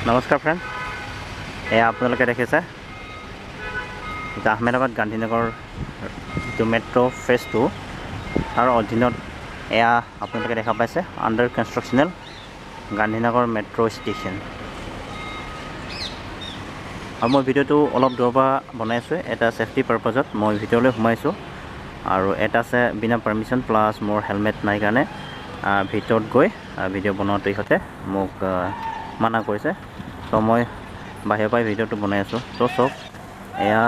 নমস্কাৰ ফ্ৰেণ্ড, এয়া আপোনালোকে দেখিছে যে আহমেদাবাদ গান্ধীনগৰ যিটো মেট্ৰ' ফেজ 2 তাৰ অধীনত এয়া আপোনালোকে দেখা পাইছে আণ্ডাৰ কনষ্ট্ৰাকশ্যনেল গান্ধীনগৰ মেট্ৰ' ষ্টেচন। আৰু মই ভিডিঅ'টো অলপ দূৰৰ পৰা বনাইছোঁ, এটা ছেফটি পাৰপাজত মই ভিডিঅ'লৈ সোমাইছোঁ। আৰু এটা আছে বিনা পাৰ্মিশ্যন প্লাছ মোৰ হেলমেট নাই কাৰণে ভিতৰত গৈ ভিডিঅ' বনোৱাটো ইহঁতে মোক মানা কৰিছে। তো মই বাহিৰৰ পৰাই ভিডিঅ'টো বনাই আছোঁ। তো চাওক, এয়া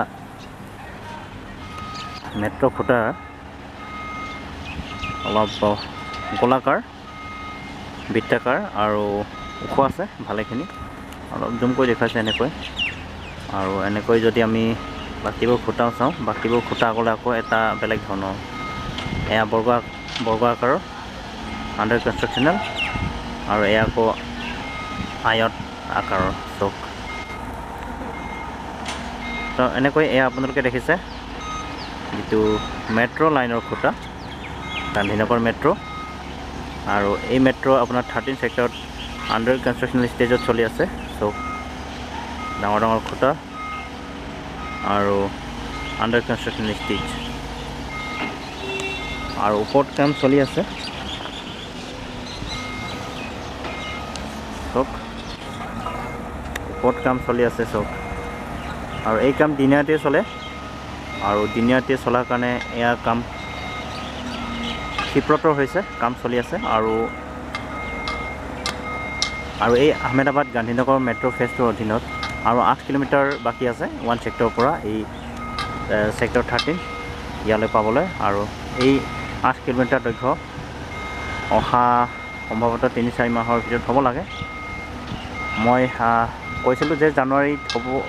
মেট্ৰ' খুঁটা অলপ গোলাকাৰ, বৃত্তাকাৰ আৰু ওখ আছে ভালেখিনি। অলপ জুম কৰি দেখুৱাইছে এনেকৈ। আৰু এনেকৈ যদি আমি বাকীবোৰ খুঁটাও চাওঁ, বাকীবোৰ খুঁটা গ'লে আকৌ এটা বেলেগ ধৰণৰ। এয়া বৰ্গ আকাৰৰ আণ্ডাৰ কনষ্ট্ৰাকশ্যনেল, আৰু এয়া আকৌ আয়ত আকাৰৰ চক। তো এনেকৈ এয়া আপোনালোকে দেখিছে যিটো মেট্ৰ' লাইনৰ খুঁটা, গান্ধীনগৰ মেট্ৰ'। আৰু এই মেট্ৰ' আপোনাৰ 13 ছেক্টৰত আণ্ডাৰ কনষ্ট্ৰাকশ্যনেল ষ্টেজত চলি আছে। চক, ডাঙৰ ডাঙৰ খুঁটা আৰু আণ্ডাৰ কনষ্ট্ৰাকশ্যনেল ষ্টেজ, আৰু ওপৰত কাম চলি আছে। চক, ওপৰত কাম চলি আছে চক। আৰু এই কাম দিনীয়াতে চলে, আৰু দিনীয়াতে চলাৰ কাৰণে এয়া কাম ক্ষিপ্ৰতৰ হৈছে, কাম চলি আছে। আৰু এই আহমেদাবাদ গান্ধীনগৰ মেট্ৰ' ফেজ 2ৰ অধীনত আৰু 8 কিলোমিটাৰ বাকী আছে 1 ছেক্টৰৰ পৰা এই ছেক্টৰ 13 ইয়ালৈ পাবলৈ। আৰু এই 8 কিলোমিটাৰ দৈৰ্ঘ্য অহা সম্ভৱতঃ 3-4 মাহৰ ভিতৰত হ'ব লাগে। মই কৈছিলোঁ যে জানুৱাৰীত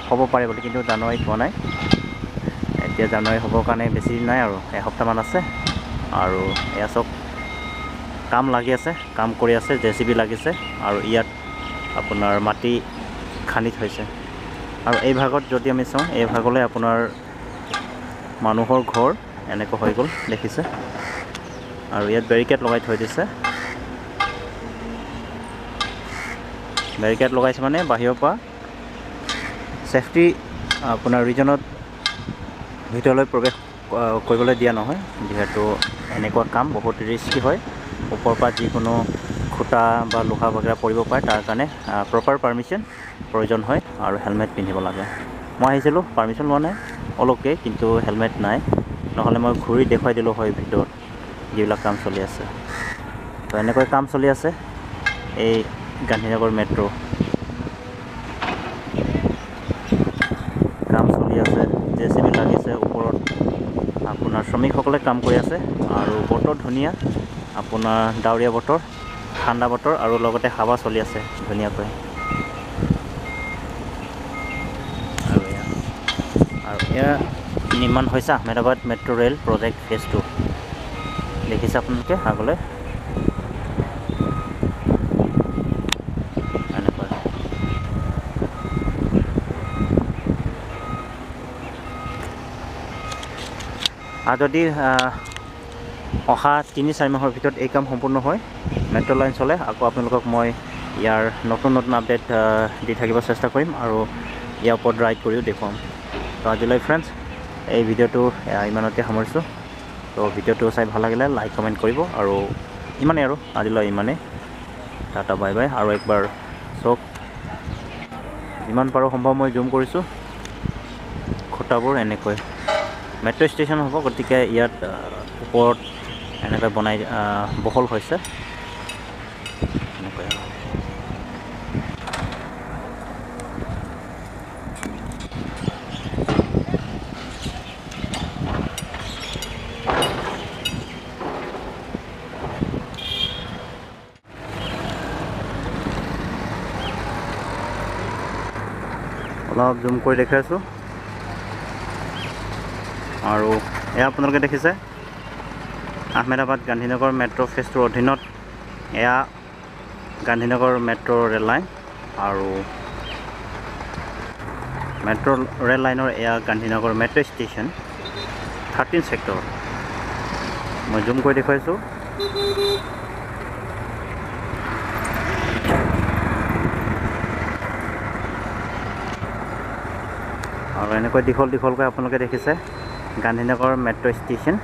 হ'ব পাৰে বুলি, কিন্তু জানুৱাৰীত হোৱা নাই। এতিয়া জানুৱাৰী হ'বৰ কাৰণে বেছি দিন নাই, আৰু এসপ্তাহমান আছে। আৰু এয়া চব কাম লাগি আছে, কাম কৰি আছে, JCB লাগিছে। আৰু ইয়াত আপোনাৰ মাটি খান্দি থৈছে। আৰু এই ভাগত যদি আমি চাওঁ, এই ভাগলৈ আপোনাৰ মানুহৰ ঘৰ এনেকৈ হৈ গ'ল, দেখিছে। আৰু ইয়াত বেৰিকেড লগাই থৈ দিছে। বেৰিকেড লগাইছে মানে বাহিৰৰ পৰা ছেফটি আপোনাৰ ৰিজনত ভিতৰলৈ প্ৰৱেশ কৰিবলৈ দিয়া নহয়, যিহেতু এনেকুৱা কাম বহুত ৰিস্কি হয়। ওপৰৰ পৰা যিকোনো খুঁটা বা লোহা বাগেৰা পৰিব পাৰে, তাৰ কাৰণে প্ৰপাৰ পাৰ্মিশ্যন প্ৰয়োজন হয়, আৰু হেলমেট পিন্ধিব লাগে। মই আহিছিলোঁ, পাৰ্মিশ্যন লোৱা নাই অলপকৈ, কিন্তু হেলমেট নাই। নহ'লে মই ঘূৰি দেখুৱাই দিলোঁ হয় ভিতৰত যিবিলাক কাম চলি আছে। তো এনেকৈ কাম চলি আছে এই গান্ধীনগৰ মেট্ৰ'। কাম চলি আছে, JCB লাগিছে ওপৰত, আপোনাৰ শ্ৰমিকসকলে কাম কৰি আছে। আৰু বতৰ ধুনীয়া, আপোনাৰ ডাৱৰীয়া বতৰ, ঠাণ্ডা বতৰ, আৰু লগতে হাৱা চলি আছে ধুনীয়াকৈ। আৰু এয়া নিৰ্মাণ হৈছে Ahmedabad metro' rail project phase 2। দেখিছে আপোনালোকে আগলৈ এনেকৈ। আৰু যদি অহা 3-4 মাহৰ ভিতৰত এই কাম সম্পূৰ্ণ হয়, মেট্ৰ' লাইন চলে, আকৌ আপোনালোকক মই ইয়াৰ নতুন আপডেট দি থাকিব চেষ্টা কৰিম, আৰু ইয়াৰ ওপৰত ৰাইড কৰিও দেখুৱাম। তো আজিলৈ ফ্ৰেণ্ডছ, এই ভিডিঅ'টো ইমানতে সামৰিছোঁ। তো ভিডিঅ'টো চাই ভাল লাগিলে লাইক কমেণ্ট কৰিব। আৰু ইমানেই, আৰু আজিলৈ ইমানেই। Tata bye bye. আৰু একবাৰ চাওক, যিমান পাৰোঁ সম্ভৱ মই জুম কৰিছোঁ খুঁটাবোৰ। এনেকৈ মেট্ৰ' ষ্টেচন হ'ব, গতিকে ইয়াত ওপৰত এনেকৈ বনাই বহল হৈছে এনেকৈ। অলপ জুম কৰি দেখাইছোঁ। আৰু এয়া আপোনালোকে দেখিছে আহমেদাবাদ গান্ধীনগৰ মেট্ৰ' ফেজ 2ৰ অধীনত এয়া গান্ধীনগৰ মেট্ৰ' ৰেল লাইন। আৰু মেট্ৰ' ৰেল লাইনৰ এয়া গান্ধীনগৰ মেট্ৰ' ষ্টেচন 13 ছেক্টৰ। মই জুম কৰি দেখুৱাইছোঁ। আৰু এনেকৈ দীঘলকৈ আপোনালোকে দেখিছে গান্ধীনগৰ মেট্ৰ' ষ্টেচন,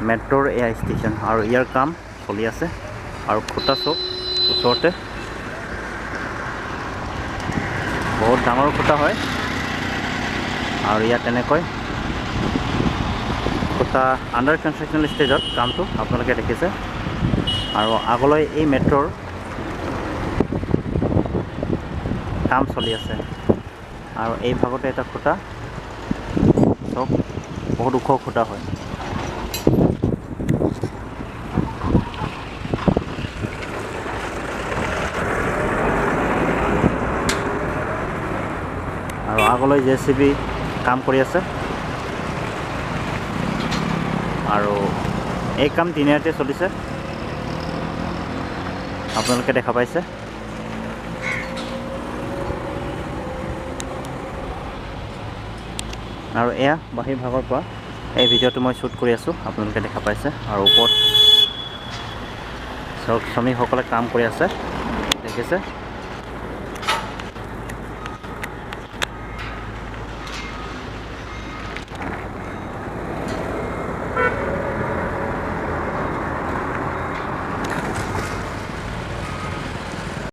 মেট্ৰ'ৰ এয়া ষ্টেচন, আৰু ইয়াৰ কাম চলি আছে। আৰু খুঁটা চক ওচৰতে বহুত ডাঙৰ খুঁটা হয়, আৰু ইয়াত তেনেকৈ খুঁটা আণ্ডাৰ কনষ্ট্ৰাকশ্যন ষ্টেজত কামটো আপোনালোকে দেখিছে। আৰু আগলৈ এই মেট্ৰ'ৰ কাম চলি আছে। আৰু এই ভাগতে এটা খুঁটা চক বহুত ওখ খুঁটা হয়। আৰু আগলৈ JCB কাম কৰি আছে, আৰু এই কাম দিনীয়াতে চলিছে, আপোনালোকে দেখা পাইছে। আৰু এয়া বাহিৰ ভাগৰ পৰা এই ভিডিঅ'টো মই শ্বুট কৰি আছোঁ, আপোনালোকে দেখা পাইছে। আৰু ওপৰত শ্ৰমিকসকলে কাম কৰি আছে, দেখিছে।